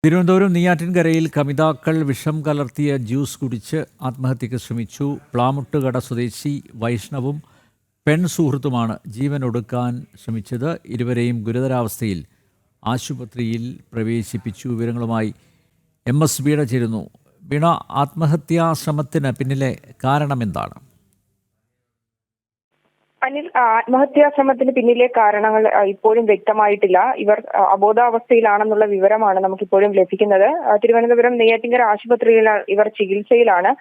തിരുവനന്തപുരം നെയ്യാറ്റിൻകരയിൽ കമിതാക്കൾ വിഷം കലർത്തിയ ജ്യൂസ് കുടിച്ച് ആത്മഹത്യയ്ക്ക് ശ്രമിച്ചു. പ്ലാമുട്ടുകട സ്വദേശി വൈഷ്ണവും പെൺസുഹൃത്തുമാണ് ജീവനൊടുക്കാൻ ശ്രമിച്ചത്. ഇരുവരെയും ഗുരുതരാവസ്ഥയിൽ ആശുപത്രിയിൽ പ്രവേശിപ്പിച്ചു. വിവരങ്ങളുമായി MSB ചേരുന്നു. വീണ, ആത്മഹത്യാ ശ്രമത്തിന് പിന്നിലെ കാരണമെന്താണ്? അനിൽ, ആത്മഹത്യാ ശ്രമത്തിന് പിന്നിലെ കാരണങ്ങൾ ഇപ്പോഴും വ്യക്തമായിട്ടില്ല. ഇവർ അബോധാവസ്ഥയിലാണെന്നുള്ള വിവരമാണ് നമുക്കിപ്പോഴും ലഭിക്കുന്നത്. തിരുവനന്തപുരം നെയ്യാറ്റിൻകര ആശുപത്രിയിൽ ഇവർ ചികിത്സയിലാണ്.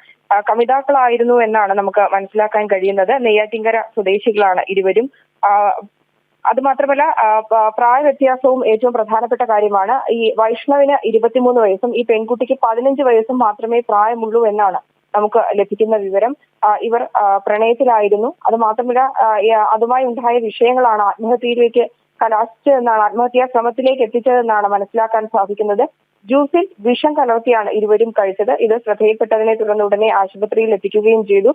കമിതാക്കളായിരുന്നു എന്നാണ് നമുക്ക് മനസ്സിലാക്കാൻ കഴിയുന്നത്. നെയ്യാറ്റിൻകര സ്വദേശികളാണ് ഇരുവരും. അതുമാത്രമല്ല, പ്രായ വ്യത്യാസവും ഏറ്റവും പ്രധാനപ്പെട്ട കാര്യമാണ്. ഈ വൈഷ്ണവിന് 23 വയസ്സും ഈ പെൺകുട്ടിക്ക് 15 വയസ്സും മാത്രമേ പ്രായമുള്ളൂ എന്നാണ് നമുക്ക് ലഭിക്കുന്ന വിവരം. ഇവർ പ്രണയത്തിലായിരുന്നു. അത് മാത്രമല്ല, അതുമായി ഉണ്ടായ വിഷയങ്ങളാണ് ആത്മഹത്യയിലേക്ക് കലാശിച്ചതെന്നാണ്, ആത്മഹത്യാ ശ്രമത്തിലേക്ക് എത്തിച്ചതെന്നാണ് മനസ്സിലാക്കാൻ സാധിക്കുന്നത്. ജ്യൂസിൽ വിഷം കലർത്തിയാണ് ഇരുവരും കഴിച്ചത്. ഇത് ശ്രദ്ധയിൽപ്പെട്ടതിനെ തുടർന്ന് ഉടനെ ആശുപത്രിയിൽ എത്തിക്കുകയും ചെയ്തു.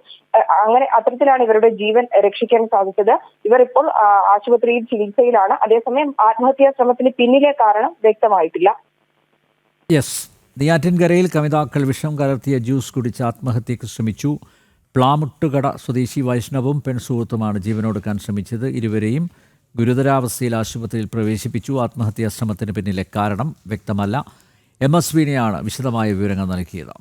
അങ്ങനെ അത്തരത്തിലാണ് ഇവരുടെ ജീവൻ രക്ഷിക്കാൻ സാധിച്ചത്. ഇവർ ഇപ്പോൾ ആശുപത്രിയിൽ ചികിത്സയിലാണ്. അതേസമയം ആത്മഹത്യാ ശ്രമത്തിന് പിന്നിലെ കാരണം വ്യക്തമായിട്ടില്ല. നെയ്യാറ്റിൻകരയിൽ കമിതാക്കൾ വിഷം കലർത്തിയ ജ്യൂസ് കുടിച്ച് ആത്മഹത്യയ്ക്ക് ശ്രമിച്ചു. പ്ലാമുട്ടുകട സ്വദേശി വൈഷ്ണവും പെൺസുഹൃത്തുമാണ് ജീവനൊടുക്കാൻ ശ്രമിച്ചത്. ഇരുവരെയും ഗുരുതരാവസ്ഥയിൽ ആശുപത്രിയിൽ പ്രവേശിപ്പിച്ചു. ആത്മഹത്യാ ശ്രമത്തിന് പിന്നിലെ കാരണം വ്യക്തമല്ല. MSB വിശദമായ വിവരങ്ങൾ നൽകിയത്.